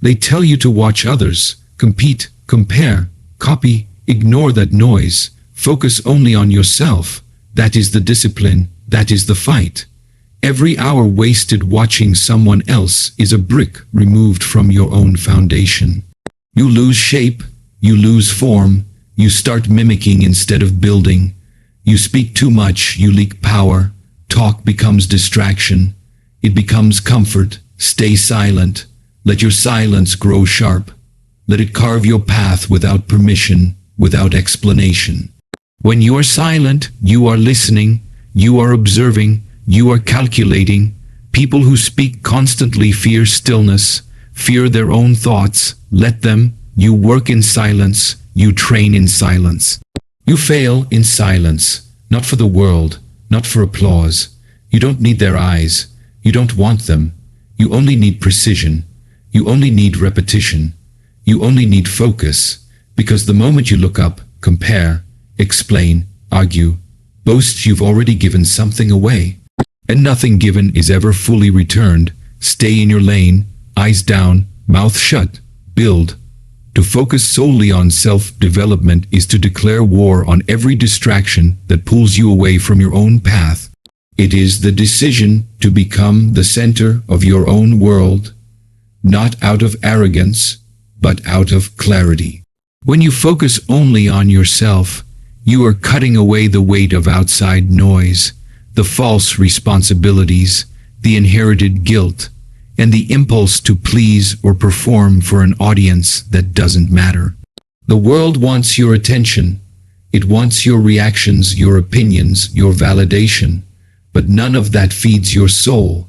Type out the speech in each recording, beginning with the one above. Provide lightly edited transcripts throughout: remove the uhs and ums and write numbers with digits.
They tell you to watch others, compete, compare, copy, ignore that noise, focus only on yourself. That is the discipline, that is the fight. Every hour wasted watching someone else is a brick removed from your own foundation. You lose shape, you lose form, you start mimicking instead of building. You speak too much, you leak power, talk becomes distraction, it becomes comfort. Stay silent, let your silence grow sharp. Let it carve your path without permission, without explanation. When you are silent, you are listening, you are observing, you are calculating. People who speak constantly fear stillness, fear their own thoughts. Let them. You work in silence, you train in silence. You fail in silence, not for the world, not for applause. You don't need their eyes, you don't want them. You only need precision. You only need repetition. You only need focus, because the moment you look up, compare, explain, argue, boast, you've already given something away. And nothing given is ever fully returned. Stay in your lane, eyes down, mouth shut, build. To focus solely on self-development is to declare war on every distraction that pulls you away from your own path. It is the decision to become the center of your own world, not out of arrogance, but out of clarity. When you focus only on yourself, you are cutting away the weight of outside noise, the false responsibilities, the inherited guilt, and the impulse to please or perform for an audience that doesn't matter. The world wants your attention. It wants your reactions, your opinions, your validation. But none of that feeds your soul.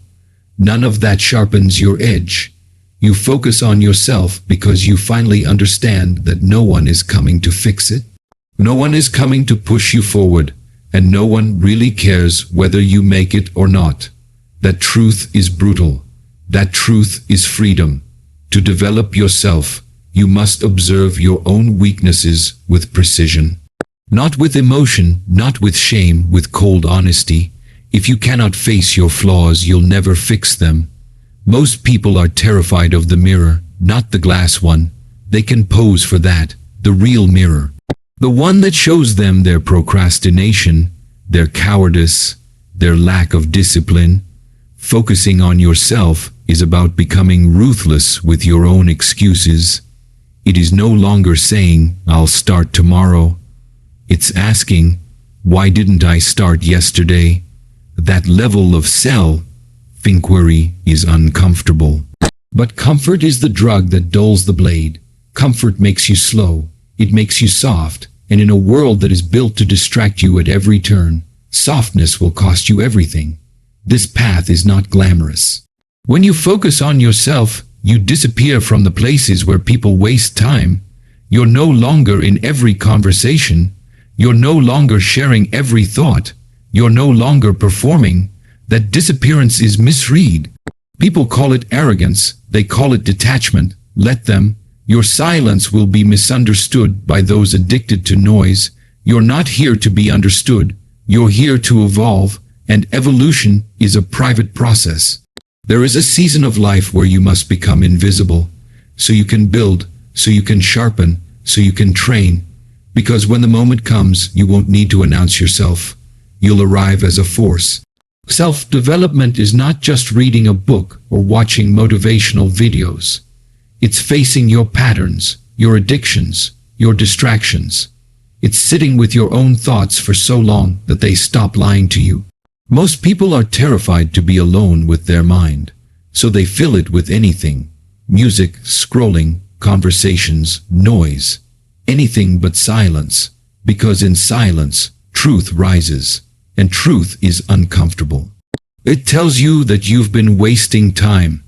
None of that sharpens your edge. You focus on yourself because you finally understand that no one is coming to fix it. No one is coming to push you forward, and no one really cares whether you make it or not. That truth is brutal. That truth is freedom. To develop yourself, you must observe your own weaknesses with precision. Not with emotion, not with shame, with cold honesty. If you cannot face your flaws, you'll never fix them. Most people are terrified of the mirror, not the glass one. They can pose for that, the real mirror. The one that shows them their procrastination, their cowardice, their lack of discipline. Focusing on yourself is about becoming ruthless with your own excuses. It is no longer saying, "I'll start tomorrow." It's asking, "Why didn't I start yesterday?" That level of self-inquiry is uncomfortable. But comfort is the drug that dulls the blade. Comfort makes you slow. It makes you soft. And in a world that is built to distract you at every turn, softness will cost you everything. This path is not glamorous. When you focus on yourself, you disappear from the places where people waste time. You're no longer in every conversation. You're no longer sharing every thought. You're no longer performing. That disappearance is misread. People call it arrogance. They call it detachment. Let them. Your silence will be misunderstood by those addicted to noise. You're not here to be understood. You're here to evolve, and evolution is a private process. There is a season of life where you must become invisible, so you can build, so you can sharpen, so you can train. Because when the moment comes, you won't need to announce yourself. You'll arrive as a force. Self-development is not just reading a book or watching motivational videos. It's facing your patterns, your addictions, your distractions. It's sitting with your own thoughts for so long that they stop lying to you. Most people are terrified to be alone with their mind, so they fill it with anything. Music, scrolling, conversations, noise. Anything but silence, because in silence, truth rises, and truth is uncomfortable. It tells you that you've been wasting time.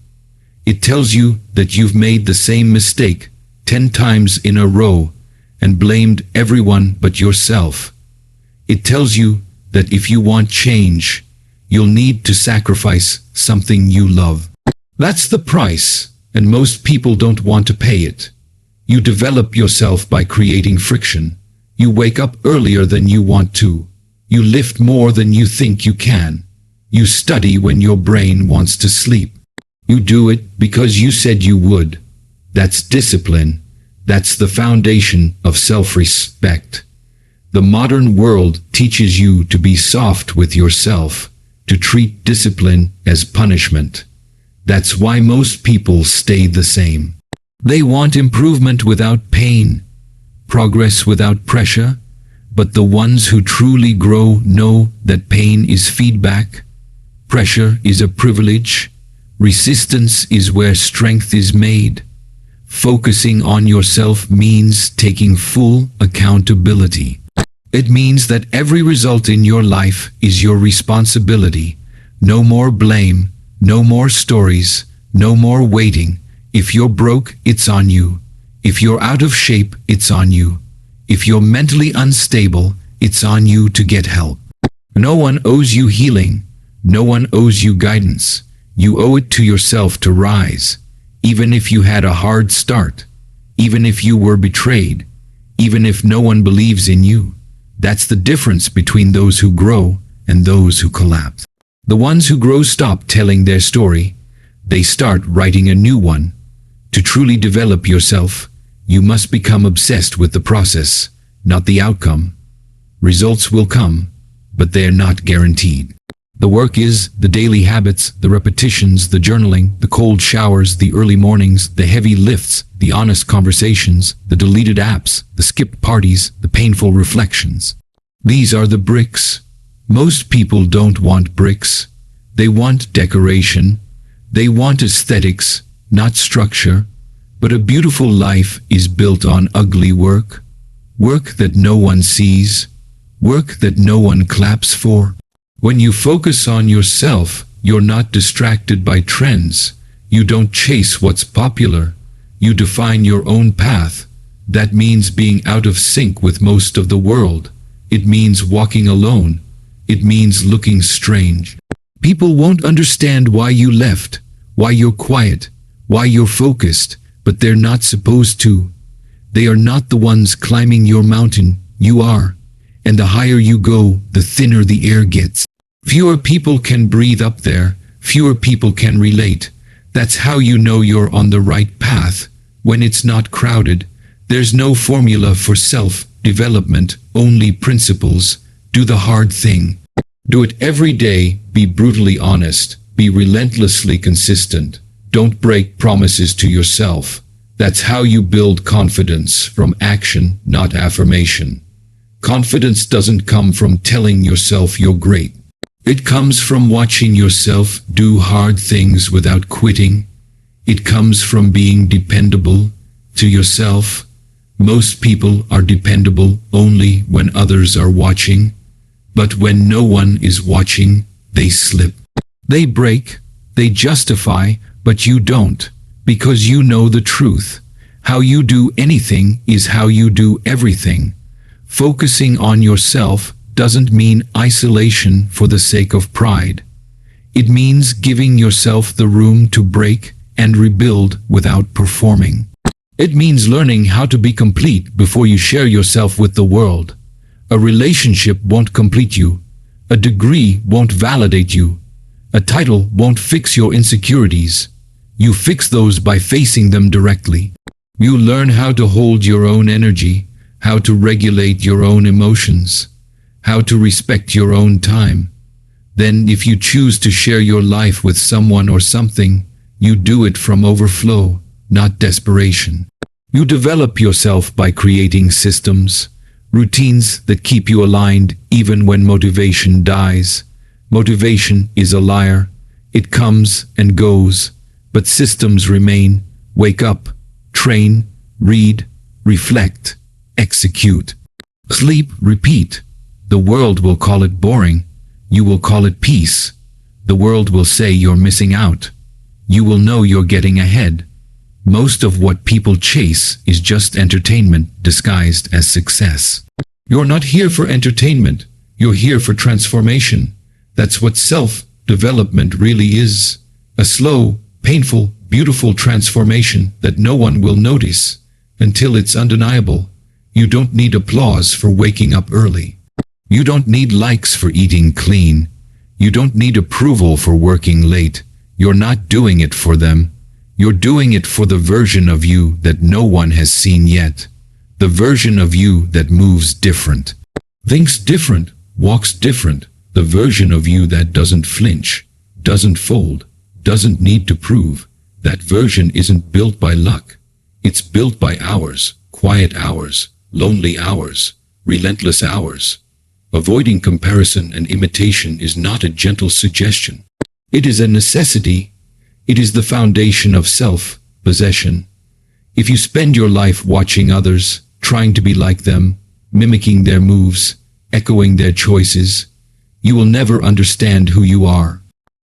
It tells you that you've made the same mistake 10 times in a row and blamed everyone but yourself. It tells you that if you want change, you'll need to sacrifice something you love. That's the price, and most people don't want to pay it. You develop yourself by creating friction. You wake up earlier than you want to. You lift more than you think you can. You study when your brain wants to sleep. You do it because you said you would, That's discipline. That's the foundation of self-respect. The modern world teaches you to be soft with yourself, to treat discipline as punishment. That's why most people stay the same. They want improvement without pain, progress without pressure, but the ones who truly grow know that pain is feedback, pressure is a privilege, resistance is where strength is made. Focusing on yourself means taking full accountability. It means that every result in your life is your responsibility. No more blame, no more stories, no more waiting. If you're broke, it's on you. If you're out of shape, it's on you. If you're mentally unstable, it's on you to get help. No one owes you healing. No one owes you guidance. You owe it to yourself to rise. Even if you had a hard start, even if you were betrayed, even if no one believes in you. That's the difference between those who grow and those who collapse. The ones who grow stop telling their story. They start writing a new one. To truly develop yourself, you must become obsessed with the process, not the outcome. Results will come, but they are not guaranteed. The work is the daily habits, the repetitions, the journaling, the cold showers, the early mornings, the heavy lifts, the honest conversations, the deleted apps, the skipped parties, the painful reflections. These are the bricks. Most people don't want bricks. They want decoration. They want aesthetics, not structure. But a beautiful life is built on ugly work. Work that no one sees. Work that no one claps for. When you focus on yourself, you're not distracted by trends. You don't chase what's popular. You define your own path. That means being out of sync with most of the world. It means walking alone. It means looking strange. People won't understand why you left, why you're quiet, why you're focused, but they're not supposed to. They are not the ones climbing your mountain. You are. And the higher you go, the thinner the air gets. Fewer people can breathe up there. Fewer people can relate. That's how you know you're on the right path. When it's not crowded, there's no formula for self-development, only principles. Do the hard thing. Do it every day. Be brutally honest. Be relentlessly consistent. Don't break promises to yourself. That's how you build confidence, from action, not affirmation. Confidence doesn't come from telling yourself you're great. It comes from watching yourself do hard things without quitting. It comes from being dependable to yourself. Most people are dependable only when others are watching. But when no one is watching, they slip. They break, they justify, but you don't, because you know the truth. How you do anything is how you do everything. Focusing on yourself doesn't mean isolation for the sake of pride. It means giving yourself the room to break and rebuild without performing. It means learning how to be complete before you share yourself with the world. A relationship won't complete you. A degree won't validate you. A title won't fix your insecurities. You fix those by facing them directly. You learn how to hold your own energy, how to regulate your own emotions, how to respect your own time. Then, if you choose to share your life with someone or something, you do it from overflow, not desperation. You develop yourself by creating systems, routines that keep you aligned even when motivation dies. Motivation is a liar. It comes and goes, but systems remain. Wake up, train, read, reflect, execute. Sleep, repeat. The world will call it boring. You will call it peace. The world will say you're missing out. You will know you're getting ahead. Most of what people chase is just entertainment disguised as success. You're not here for entertainment. You're here for transformation. That's what self-development really is. A slow, painful, beautiful transformation that no one will notice until it's undeniable. You don't need applause for waking up early. You don't need likes for eating clean. You don't need approval for working late. You're not doing it for them. You're doing it for the version of you that no one has seen yet. The version of you that moves different, thinks different, walks different. The version of you that doesn't flinch, doesn't fold, doesn't need to prove. That version isn't built by luck. It's built by hours, quiet hours, lonely hours, relentless hours. Avoiding comparison and imitation is not a gentle suggestion. It is a necessity. It is the foundation of self-possession. If you spend your life watching others, trying to be like them, mimicking their moves, echoing their choices, you will never understand who you are.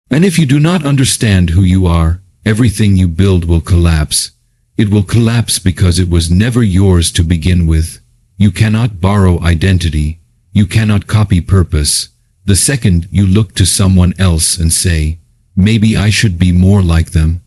And if you do not understand who you are, everything you build will collapse. It will collapse because it was never yours to begin with. You cannot borrow identity. You cannot copy purpose. The second you look to someone else and say, maybe I should be more like them,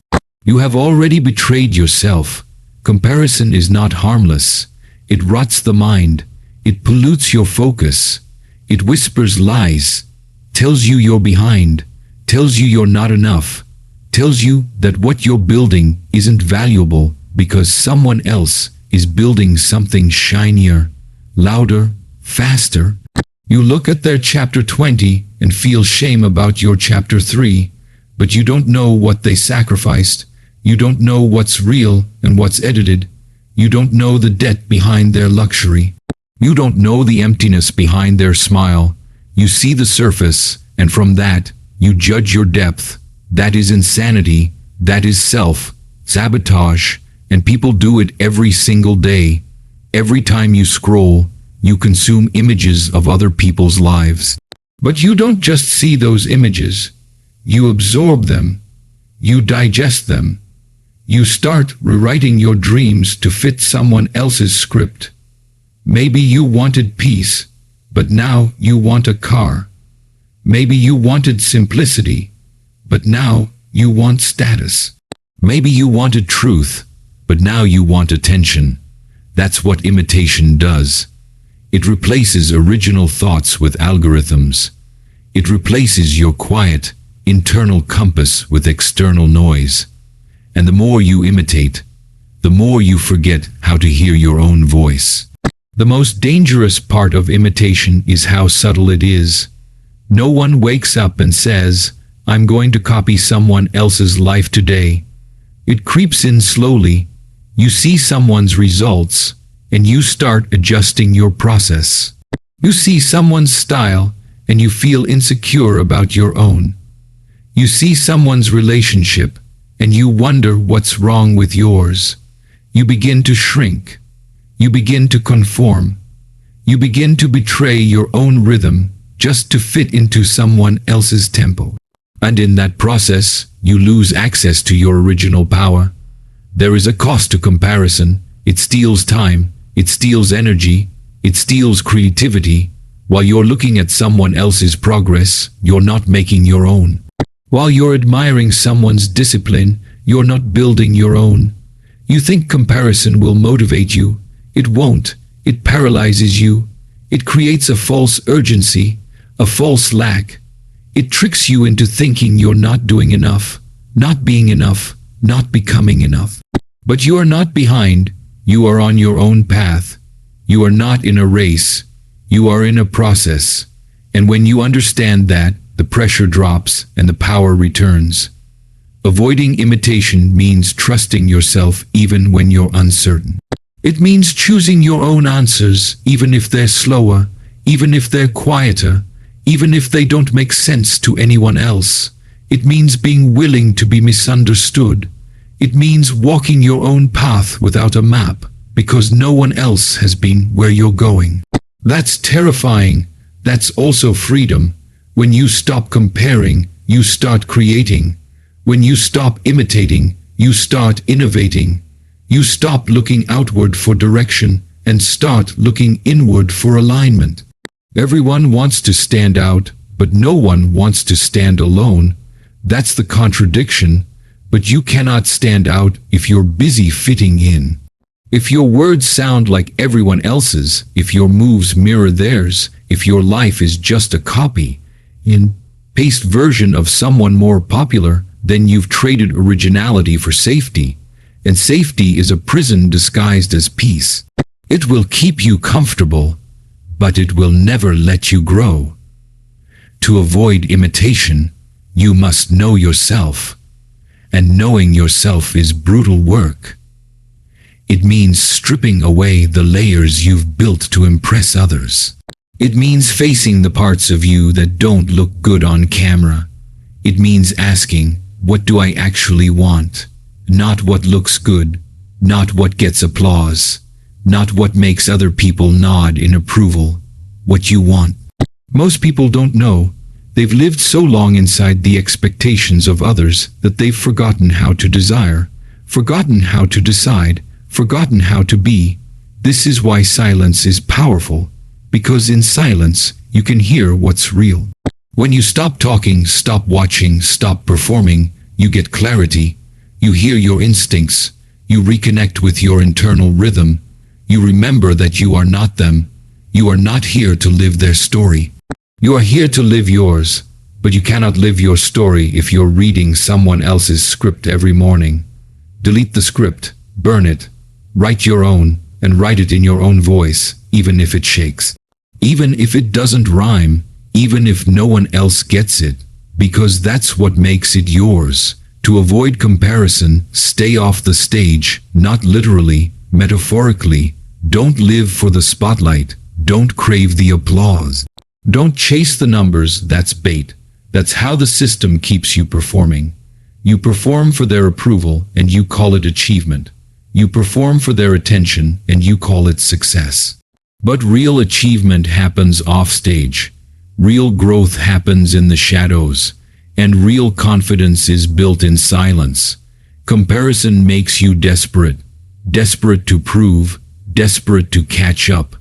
you have already betrayed yourself. Comparison is not harmless. It rots the mind. It pollutes your focus. It whispers lies, tells you you're behind, tells you you're not enough, tells you that what you're building isn't valuable because someone else is building something shinier, louder, faster. You look at their chapter 20 and feel shame about your chapter 3, but you don't know what they sacrificed. You don't know what's real and what's edited. You don't know the debt behind their luxury. You don't know the emptiness behind their smile. You see the surface, and from that, you judge your depth. That is insanity. That is self-sabotage, and people do it every single day. Every time you scroll, you consume images of other people's lives. But you don't just see those images. You absorb them. You digest them. You start rewriting your dreams to fit someone else's script. Maybe you wanted peace, but now you want a car. Maybe you wanted simplicity, but now you want status. Maybe you wanted truth, but now you want attention. That's what imitation does. It replaces original thoughts with algorithms. It replaces your quiet, internal compass with external noise. And the more you imitate, the more you forget how to hear your own voice. The most dangerous part of imitation is how subtle it is. No one wakes up and says, I'm going to copy someone else's life today. It creeps in slowly. You see someone's results, and you start adjusting your process. You see someone's style, and you feel insecure about your own. You see someone's relationship, and you wonder what's wrong with yours. You begin to shrink. You begin to conform. You begin to betray your own rhythm just to fit into someone else's tempo. And in that process, you lose access to your original power. There is a cost to comparison. It steals time. It steals energy. It steals creativity. While you're looking at someone else's progress, you're not making your own. While you're admiring someone's discipline, you're not building your own. You think comparison will motivate you. It won't. It paralyzes you. It creates a false urgency, a false lack. It tricks you into thinking you're not doing enough, not being enough, not becoming enough. But you are not behind. You are on your own path. You are not in a race. You are in a process. And when you understand that, the pressure drops and the power returns. Avoiding imitation means trusting yourself even when you're uncertain. It means choosing your own answers, even if they're slower, even if they're quieter, even if they don't make sense to anyone else. It means being willing to be misunderstood. It means walking your own path without a map, because no one else has been where you're going. That's terrifying. That's also freedom. When you stop comparing, you start creating. When you stop imitating, you start innovating. You stop looking outward for direction and start looking inward for alignment. Everyone wants to stand out, but no one wants to stand alone. That's the contradiction. But you cannot stand out if you're busy fitting in. If your words sound like everyone else's, if your moves mirror theirs, if your life is just a copy and paste version of someone more popular, then you've traded originality for safety, and safety is a prison disguised as peace. It will keep you comfortable, but it will never let you grow. To avoid imitation, you must know yourself, and knowing yourself is brutal work. It means stripping away the layers you've built to impress others. It means facing the parts of you that don't look good on camera. It means asking, what do I actually want? Not what looks good, not what gets applause, not what makes other people nod in approval. What you want. Most people don't know. They've lived so long inside the expectations of others that they've forgotten how to desire, forgotten how to decide, forgotten how to be. This is why silence is powerful, because in silence you can hear what's real. When you stop talking, stop watching, stop performing, you get clarity. You hear your instincts. You reconnect with your internal rhythm. You remember that you are not them. You are not here to live their story. You are here to live yours, but you cannot live your story if you're reading someone else's script every morning. Delete the script, burn it, write your own, and write it in your own voice, even if it shakes. Even if it doesn't rhyme, even if no one else gets it, because that's what makes it yours. To avoid comparison, stay off the stage, not literally, metaphorically. Don't live for the spotlight. Don't crave the applause. Don't chase the numbers, that's bait. That's how the system keeps you performing. You perform for their approval and you call it achievement. You perform for their attention and you call it success. But real achievement happens off stage. Real growth happens in the shadows. And real confidence is built in silence. Comparison makes you desperate. Desperate to prove, desperate to catch up,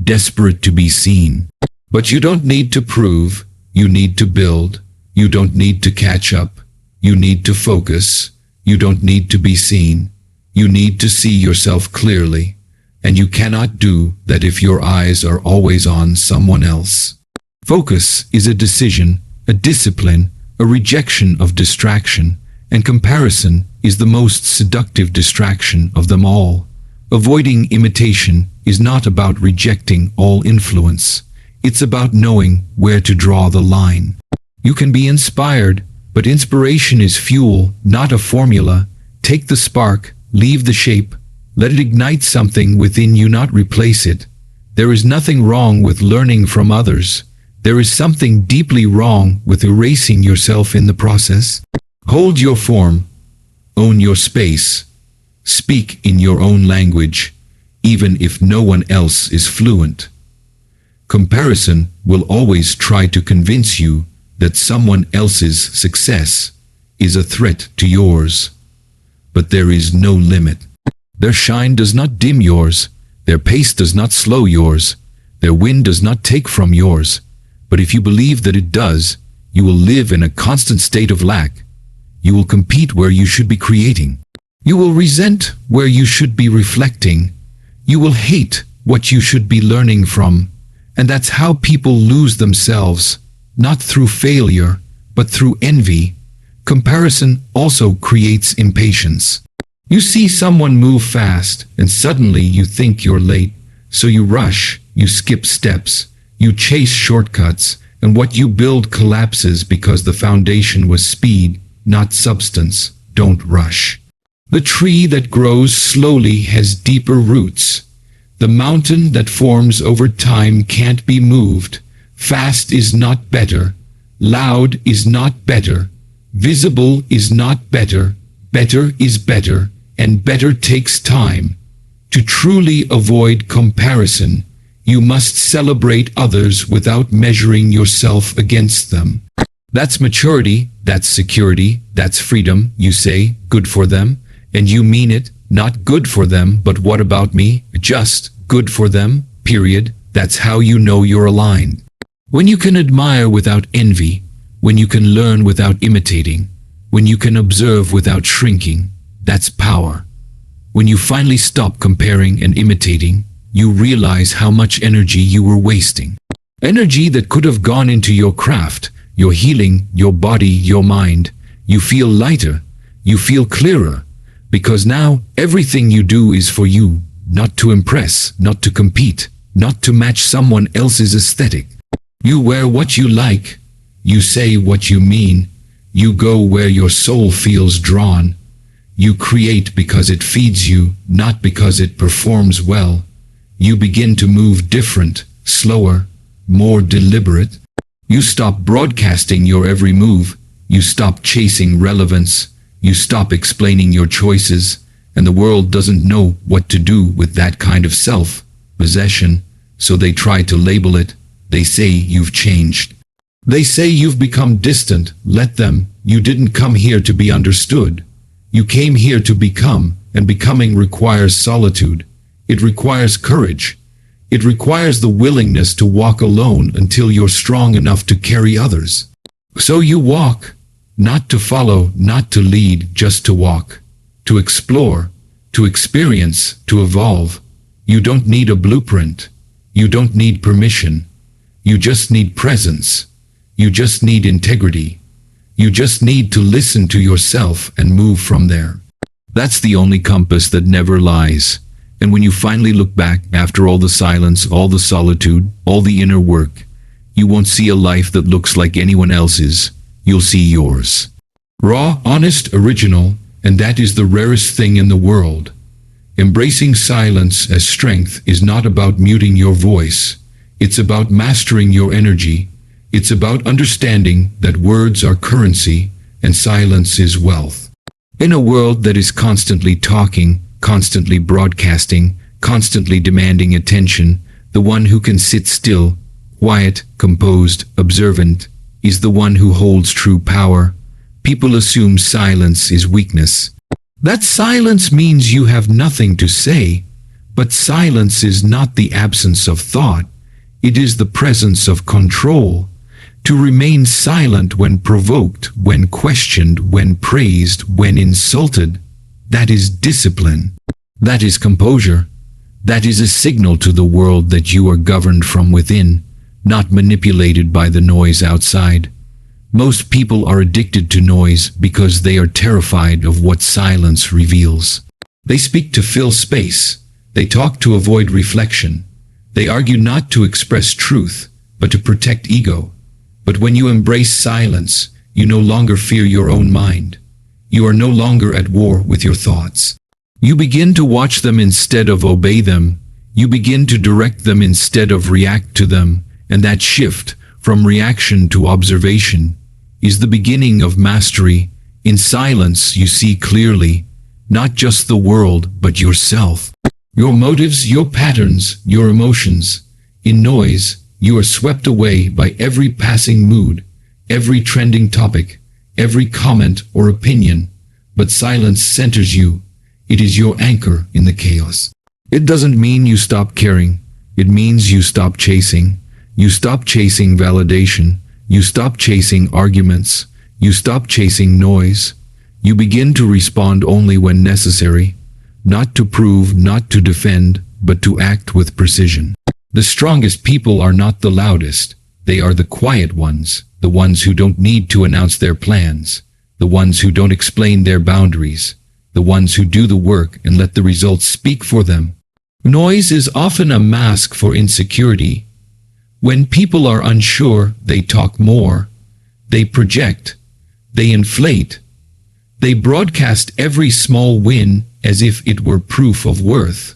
desperate to be seen. But you don't need to prove, you need to build. You don't need to catch up, you need to focus. You don't need to be seen, you need to see yourself clearly. And you cannot do that if your eyes are always on someone else. Focus is a decision, a discipline, a rejection of distraction, and comparison is the most seductive distraction of them all. Avoiding imitation is not about rejecting all influence. It's about knowing where to draw the line. You can be inspired, but inspiration is fuel, not a formula. Take the spark, leave the shape, let it ignite something within you, not replace it. There is nothing wrong with learning from others. There is something deeply wrong with erasing yourself in the process. Hold your form. Own your space. Speak in your own language, even if no one else is fluent. Comparison will always try to convince you that someone else's success is a threat to yours. But there is no limit. Their shine does not dim yours. Their pace does not slow yours. Their wind does not take from yours. But if you believe that it does, you will live in a constant state of lack. You will compete where you should be creating. You will resent where you should be reflecting. You will hate what you should be learning from. And that's how people lose themselves, not through failure, but through envy. Comparison also creates impatience. You see someone move fast, and suddenly you think you're late. So you rush, you skip steps, you chase shortcuts, and what you build collapses because the foundation was speed, not substance. Don't rush. The tree that grows slowly has deeper roots. The mountain that forms over time can't be moved. Fast is not better. Loud is not better. Visible is not better. Better is better, and better takes time. To truly avoid comparison, you must celebrate others without measuring yourself against them. That's maturity, that's security, that's freedom. You say, good for them, and you mean it, not good for them, but what about me? Just good for them, period. That's how you know you're aligned. When you can admire without envy, when you can learn without imitating, when you can observe without shrinking, that's power. When you finally stop comparing and imitating, you realize how much energy you were wasting. Energy that could have gone into your craft, your healing, your body, your mind. You feel lighter. You feel clearer. Because now everything you do is for you, not to impress, not to compete, not to match someone else's aesthetic. You wear what you like. You say what you mean. You go where your soul feels drawn. You create because it feeds you, not because it performs well. You begin to move different, slower, more deliberate. You stop broadcasting your every move. You stop chasing relevance. You stop explaining your choices. And the world doesn't know what to do with that kind of self-possession, so they try to label it. They say you've changed. They say you've become distant. Let them. You didn't come here to be understood. You came here to become, and becoming requires solitude. It requires courage. It requires the willingness to walk alone until you're strong enough to carry others. So you walk, not to follow, not to lead, just to walk, to explore, to experience, to evolve. You don't need a blueprint. You don't need permission. You just need presence. You just need integrity. You just need to listen to yourself and move from there. That's the only compass that never lies. And when you finally look back after all the silence, all the solitude, all the inner work, you won't see a life that looks like anyone else's. You'll see yours. Raw, honest, original, and that is the rarest thing in the world. Embracing silence as strength is not about muting your voice. It's about mastering your energy. It's about understanding that words are currency and silence is wealth. In a world that is constantly talking, constantly broadcasting, constantly demanding attention, the one who can sit still, quiet, composed, observant, is the one who holds true power. People assume silence is weakness. That silence means you have nothing to say, but silence is not the absence of thought. It is the presence of control. To remain silent when provoked, when questioned, when praised, when insulted, that is discipline. That is composure. That is a signal to the world that you are governed from within, not manipulated by the noise outside. Most people are addicted to noise because they are terrified of what silence reveals. They speak to fill space. They talk to avoid reflection. They argue not to express truth, but to protect ego. But when you embrace silence, you no longer fear your own mind. You are no longer at war with your thoughts. You begin to watch them instead of obey them. You begin to direct them instead of react to them. And that shift from reaction to observation is the beginning of mastery. In silence, you see clearly, not just the world, but yourself. Your motives, your patterns, your emotions. In noise, you are swept away by every passing mood, every trending topic, every comment or opinion. But silence centers you. It is your anchor in the chaos. It doesn't mean you stop caring. It means you stop chasing. You stop chasing validation. You stop chasing arguments. You stop chasing noise. You begin to respond only when necessary. Not to prove, not to defend, but to act with precision. The strongest people are not the loudest. They are the quiet ones, the ones who don't need to announce their plans, the ones who don't explain their boundaries, the ones who do the work and let the results speak for them. Noise is often a mask for insecurity. When people are unsure, they talk more. They project. They inflate. They broadcast every small win as if it were proof of worth.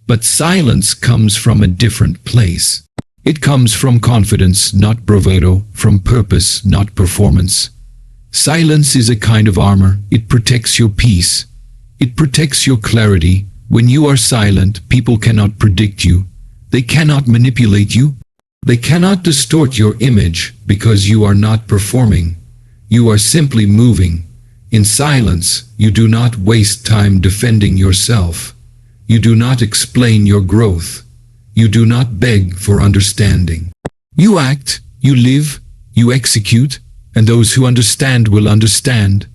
But silence comes from a different place. It comes from confidence, not bravado, from purpose, not performance. Silence is a kind of armor. It protects your peace. It protects your clarity. When you are silent, people cannot predict you. They cannot manipulate you. They cannot distort your image because you are not performing. You are simply moving. In silence, you do not waste time defending yourself. You do not explain your growth. You do not beg for understanding. You act, you live, you execute, and those who understand will understand.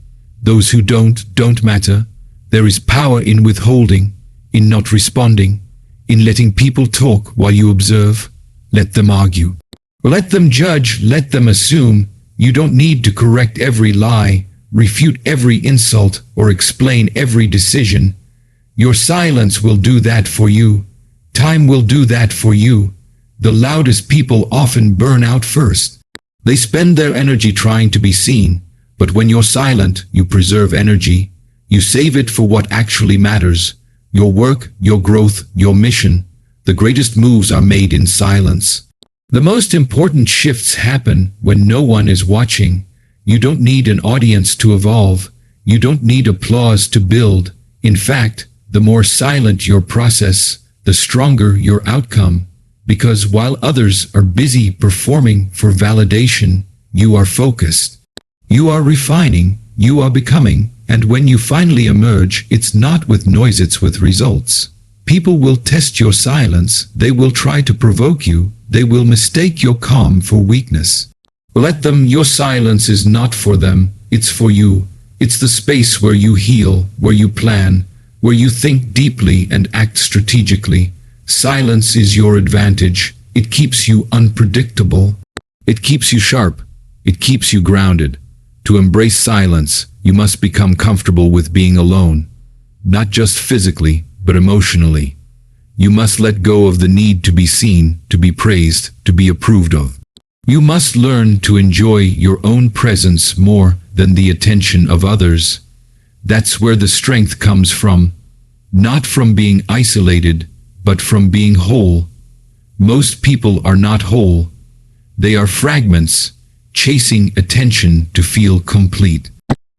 Those who don't matter. There is power in withholding, in not responding, in letting people talk while you observe. Let them argue. Let them judge, let them assume. You don't need to correct every lie. refute every insult, or explain every decision. Your silence will do that for you. Time will do that for you. The loudest people often burn out first. They spend their energy trying to be seen, but when you're silent, you preserve energy. You save it for what actually matters. Your work, your growth, your mission. The greatest moves are made in silence. The most important shifts happen when no one is watching. You don't need an audience to evolve. You don't need applause to build. In fact, the more silent your process, the stronger your outcome. Because while others are busy performing for validation, you are focused. You are refining, you are becoming, and when you finally emerge, it's not with noise, it's with results. People will test your silence, they will try to provoke you, they will mistake your calm for weakness. Let them, your silence is not for them, it's for you. It's the space where you heal, where you plan, where you think deeply and act strategically. Silence is your advantage. It keeps you unpredictable. It keeps you sharp. It keeps you grounded. To embrace silence, you must become comfortable with being alone. Not just physically, but emotionally. You must let go of the need to be seen, to be praised, to be approved of. You must learn to enjoy your own presence more than the attention of others. That's where the strength comes from. Not from being isolated, but from being whole. Most people are not whole. They are fragments, chasing attention to feel complete.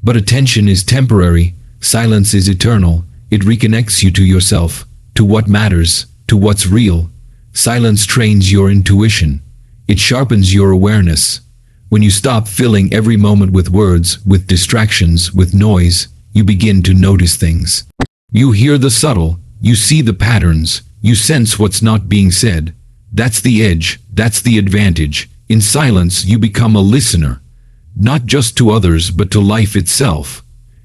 But attention is temporary, silence is eternal. It reconnects you to yourself, to what matters, to what's real. Silence trains your intuition. It sharpens your awareness. When you stop filling every moment with words, with distractions, with noise, you begin to notice things. You hear the subtle, you see the patterns, you sense what's not being said. That's the edge, that's the advantage. In silence, you become a listener, not just to others, but to life itself.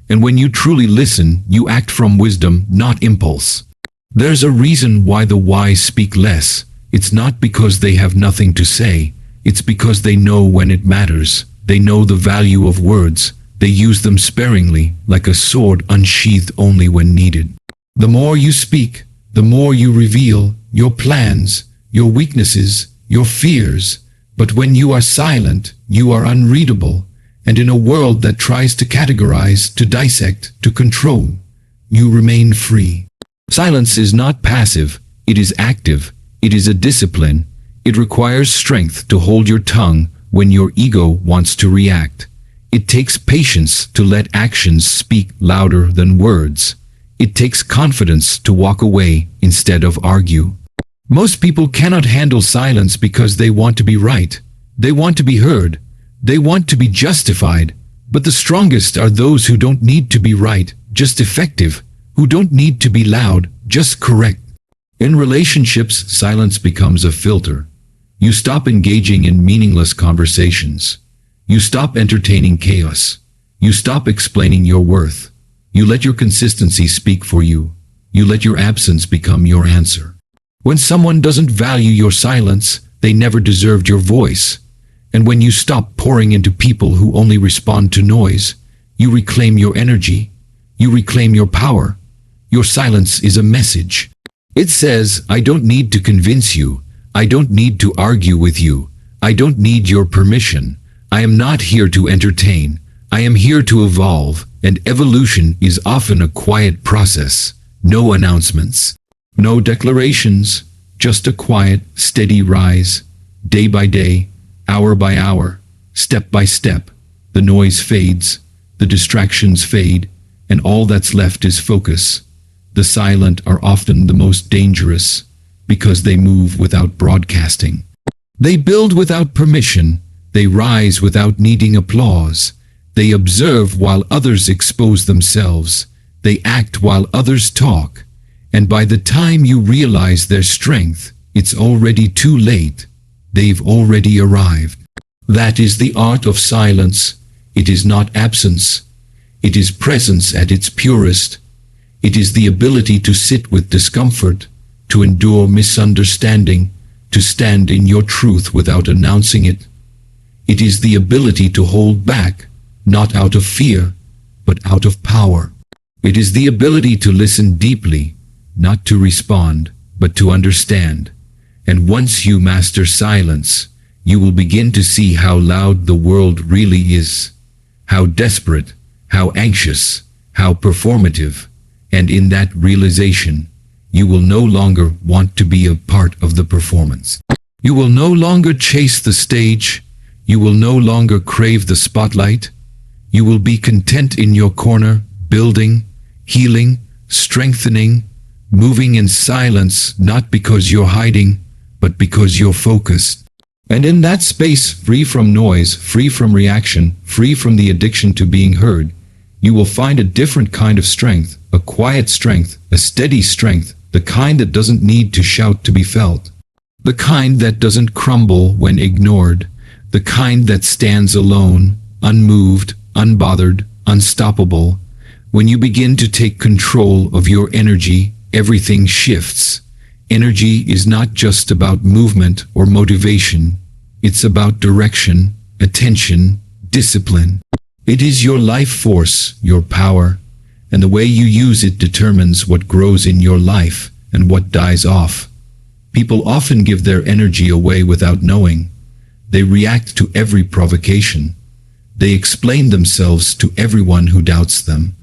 And when you truly listen, you act from wisdom, not impulse. There's a reason why the wise speak less. It's not because they have nothing to say. It's because they know when it matters. They know the value of words. They use them sparingly, like a sword unsheathed only when needed. The more you speak, the more you reveal your plans, your weaknesses, your fears. But when you are silent, you are unreadable. And in a world that tries to categorize, to dissect, to control, you remain free. Silence is not passive, it is active. It is a discipline. It requires strength to hold your tongue when your ego wants to react. It takes patience to let actions speak louder than words. It takes confidence to walk away instead of argue. Most people cannot handle silence because they want to be right. They want to be heard. They want to be justified. But the strongest are those who don't need to be right, just effective, who don't need to be loud, just correct. In relationships, silence becomes a filter. You stop engaging in meaningless conversations. You stop entertaining chaos. You stop explaining your worth. You let your consistency speak for you. You let your absence become your answer. When someone doesn't value your silence, they never deserved your voice. And when you stop pouring into people who only respond to noise, you reclaim your energy. You reclaim your power. Your silence is a message. It says, I don't need to convince you. I don't need to argue with you. I don't need your permission. I am not here to entertain. I am here to evolve, and evolution is often a quiet process. No announcements, no declarations, just a quiet, steady rise. Day by day, hour by hour, step by step, the noise fades, the distractions fade, and all that's left is focus. The silent are often the most dangerous because they move without broadcasting. They build without permission. They rise without needing applause. They observe while others expose themselves. They act while others talk. And by the time you realize their strength, it's already too late. They've already arrived. That is the art of silence. It is not absence. It is presence at its purest. It is the ability to sit with discomfort, to endure misunderstanding, to stand in your truth without announcing it. It is the ability to hold back, not out of fear, but out of power. It is the ability to listen deeply, not to respond, but to understand. And once you master silence, you will begin to see how loud the world really is, how desperate, how anxious, how performative, and in that realization, you will no longer want to be a part of the performance. You will no longer chase the stage. You will no longer crave the spotlight. You will be content in your corner, building, healing, strengthening, moving in silence, not because you're hiding, but because you're focused. And in that space, free from noise, free from reaction, free from the addiction to being heard, you will find a different kind of strength, a quiet strength, a steady strength, the kind that doesn't need to shout to be felt, the kind that doesn't crumble when ignored, the kind that stands alone, unmoved, unbothered, unstoppable. When you begin to take control of your energy, everything shifts. Energy is not just about movement or motivation. It's about direction, attention, discipline. It is your life force, your power, and the way you use it determines what grows in your life and what dies off. People often give their energy away without knowing. They react to every provocation. They explain themselves to everyone who doubts them.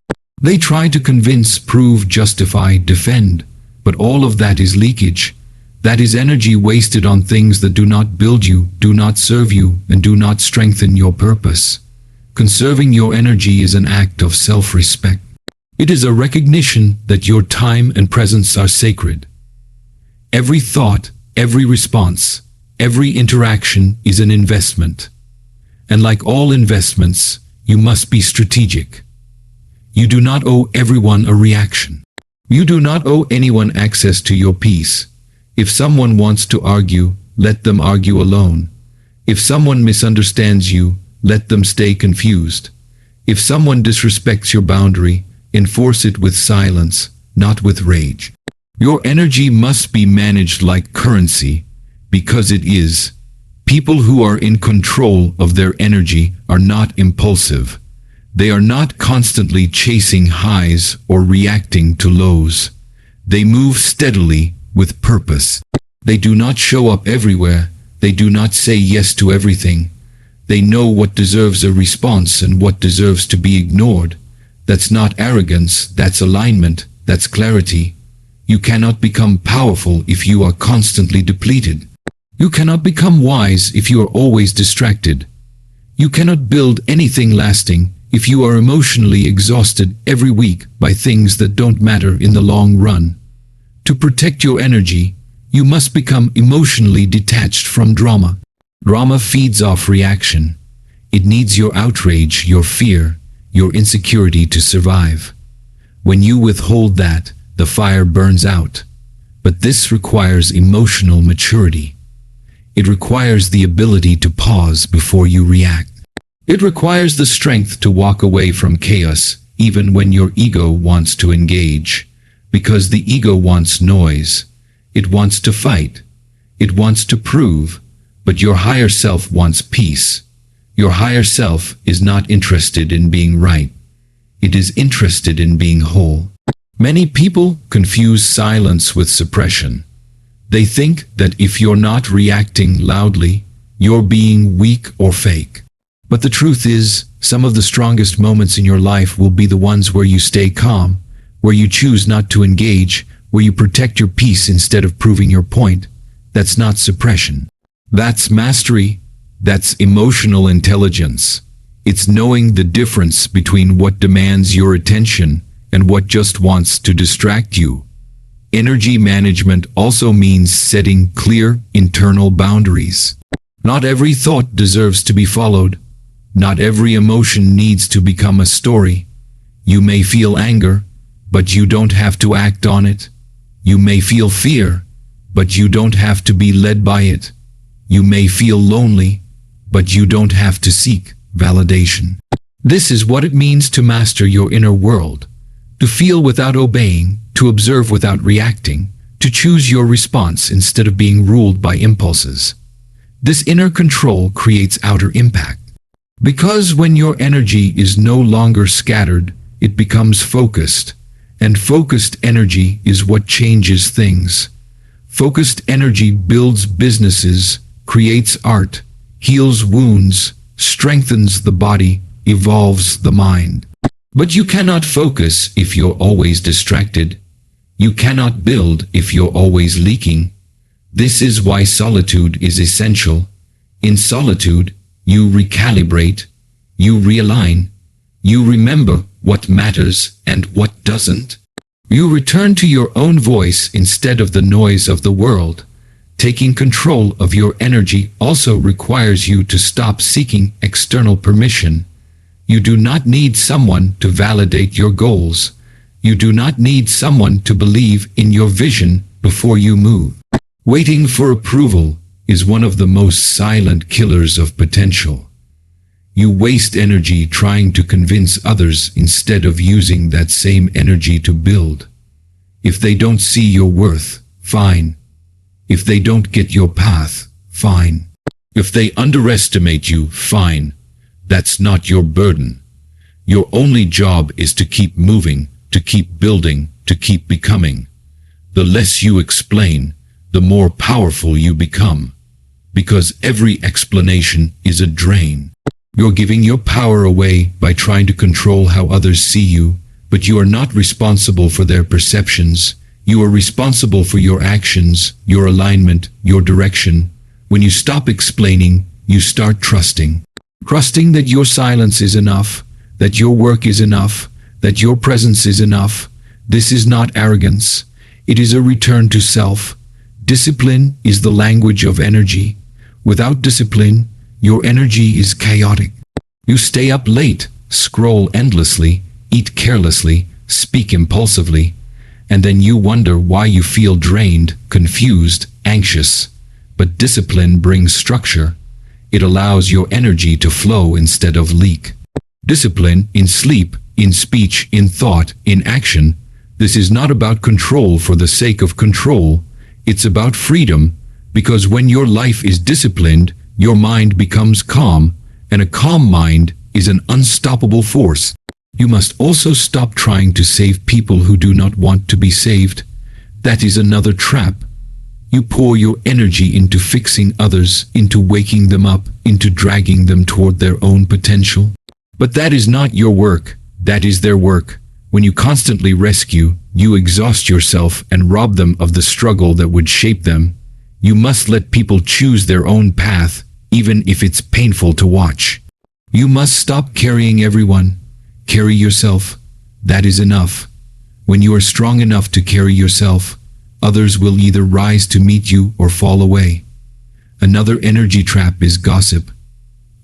They try to convince, prove, justify, defend. But all of that is leakage. That is energy wasted on things that do not build you, do not serve you, and do not strengthen your purpose. Conserving your energy is an act of self-respect. It is a recognition that your time and presence are sacred. Every thought, every response, every interaction is an investment. And like all investments, you must be strategic. You do not owe everyone a reaction. You do not owe anyone access to your peace. If someone wants to argue, let them argue alone. If someone misunderstands you, let them stay confused. If someone disrespects your boundary, enforce it with silence, not with rage. Your energy must be managed like currency, because it is. People who are in control of their energy are not impulsive. They are not constantly chasing highs or reacting to lows. They move steadily with purpose. They do not show up everywhere. They do not say yes to everything. They know what deserves a response and what deserves to be ignored. That's not arrogance, that's alignment, that's clarity. You cannot become powerful if you are constantly depleted. You cannot become wise if you are always distracted. You cannot build anything lasting if you are emotionally exhausted every week by things that don't matter in the long run. To protect your energy, you must become emotionally detached from drama. Drama feeds off reaction. It needs your outrage, your fear, your insecurity to survive. When you withhold that, the fire burns out. But this requires emotional maturity. It requires the ability to pause before you react. It requires the strength to walk away from chaos, even when your ego wants to engage. Because the ego wants noise. It wants to fight. It wants to prove. But your higher self wants peace. Your higher self is not interested in being right. It is interested in being whole. Many people confuse silence with suppression. They think that if you're not reacting loudly, you're being weak or fake. But the truth is, some of the strongest moments in your life will be the ones where you stay calm, where you choose not to engage, where you protect your peace instead of proving your point. That's not suppression. That's mastery. That's emotional intelligence. It's knowing the difference between what demands your attention and what just wants to distract you. Energy management also means setting clear internal boundaries. Not every thought deserves to be followed. Not every emotion needs to become a story. You may feel anger, but you don't have to act on it. You may feel fear, but you don't have to be led by it. You may feel lonely, but you don't have to seek validation. This is what it means to master your inner world. To feel without obeying, to observe without reacting, to choose your response instead of being ruled by impulses. This inner control creates outer impact. Because when your energy is no longer scattered, it becomes focused. And focused energy is what changes things. Focused energy builds businesses, creates art, heals wounds, strengthens the body, evolves the mind. But you cannot focus if you're always distracted. You cannot build if you're always leaking. This is why solitude is essential. In solitude, you recalibrate, you realign, you remember what matters and what doesn't. You return to your own voice instead of the noise of the world. Taking control of your energy also requires you to stop seeking external permission. You do not need someone to validate your goals. You do not need someone to believe in your vision before you move. Waiting for approval is one of the most silent killers of potential. You waste energy trying to convince others instead of using that same energy to build. If they don't see your worth, fine. If they don't get your path, fine. If they underestimate you, fine. That's not your burden. Your only job is to keep moving, to keep building, to keep becoming. The less you explain, the more powerful you become. Because every explanation is a drain. You're giving your power away by trying to control how others see you, but you are not responsible for their perceptions. You are responsible for your actions, your alignment, your direction. When you stop explaining, you start trusting. Trusting that your silence is enough, that your work is enough, that your presence is enough. This is not arrogance. It is a return to self. Discipline is the language of energy. Without discipline, your energy is chaotic. You stay up late, scroll endlessly, eat carelessly, speak impulsively, and then you wonder why you feel drained, confused, anxious. But discipline brings structure. It allows your energy to flow instead of leak. Discipline in sleep, in speech, in thought, in action. This is not about control for the sake of control. It's about freedom, because when your life is disciplined, your mind becomes calm, and a calm mind is an unstoppable force. You must also stop trying to save people who do not want to be saved. That is another trap. You pour your energy into fixing others, into waking them up, into dragging them toward their own potential. But that is not your work. That is their work. When you constantly rescue, you exhaust yourself and rob them of the struggle that would shape them. You must let people choose their own path, even if it's painful to watch. You must stop carrying everyone. Carry yourself. That is enough. When you are strong enough to carry yourself, others will either rise to meet you or fall away. Another energy trap is gossip.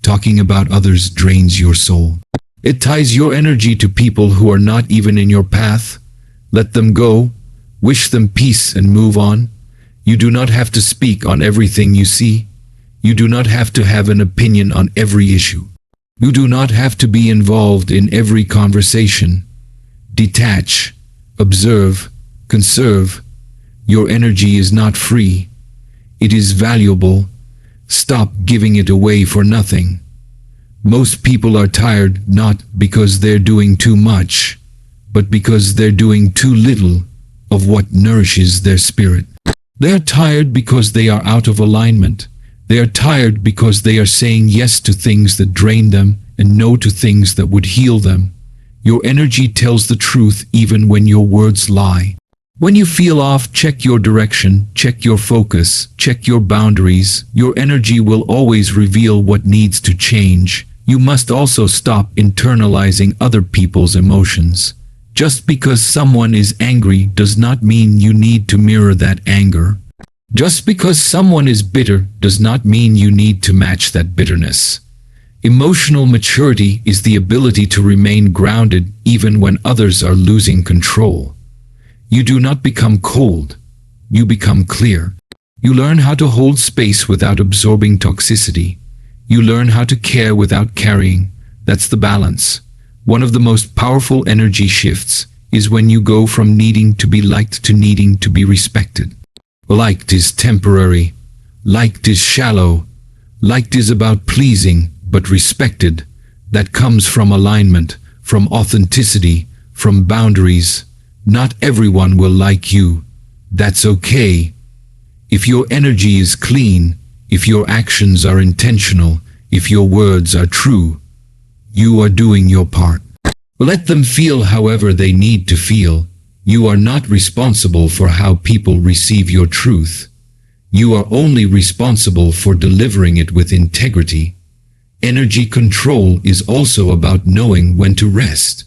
Talking about others drains your soul. It ties your energy to people who are not even in your path. Let them go. Wish them peace and move on. You do not have to speak on everything you see. You do not have to have an opinion on every issue. You do not have to be involved in every conversation. Detach, observe, conserve. Your energy is not free. It is valuable. Stop giving it away for nothing. Most people are tired not because they're doing too much, but because they're doing too little of what nourishes their spirit. They are tired because they are out of alignment. They are tired because they are saying yes to things that drain them and no to things that would heal them. Your energy tells the truth even when your words lie. When you feel off, check your direction, check your focus, check your boundaries. Your energy will always reveal what needs to change. You must also stop internalizing other people's emotions. Just because someone is angry does not mean you need to mirror that anger. Just because someone is bitter does not mean you need to match that bitterness. Emotional maturity is the ability to remain grounded even when others are losing control. You do not become cold. You become clear. You learn how to hold space without absorbing toxicity. You learn how to care without carrying. That's the balance. One of the most powerful energy shifts is when you go from needing to be liked to needing to be respected. Liked is temporary. Liked is shallow. Liked is about pleasing. but respected, that comes from alignment, from authenticity, from boundaries. Not everyone will like you. That's okay. If your energy is clean, if your actions are intentional, if your words are true, you are doing your part. Let them feel however they need to feel. You are not responsible for how people receive your truth. You are only responsible for delivering it with integrity. Energy control is also about knowing when to rest.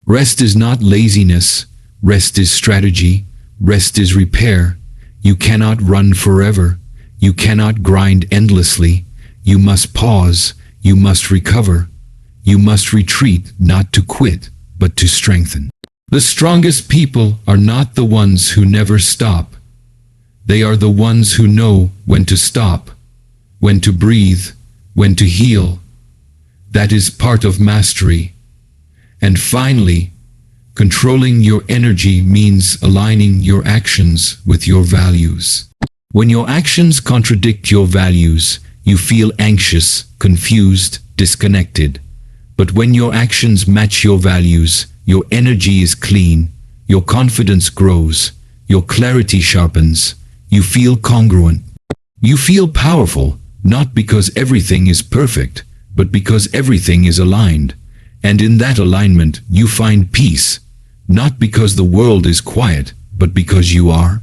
Rest is not laziness. Rest is strategy. Rest is repair. You cannot run forever. You cannot grind endlessly. You must pause. You must recover. You must retreat, not to quit, but to strengthen. The strongest people are not the ones who never stop. They are the ones who know when to stop, when to breathe, when to heal. That is part of mastery. And finally, controlling your energy means aligning your actions with your values. When your actions contradict your values, you feel anxious, confused, disconnected. But when your actions match your values, your energy is clean, your confidence grows, your clarity sharpens, you feel congruent. You feel powerful, not because everything is perfect, but because everything is aligned. And in that alignment, you find peace, not because the world is quiet, but because you are.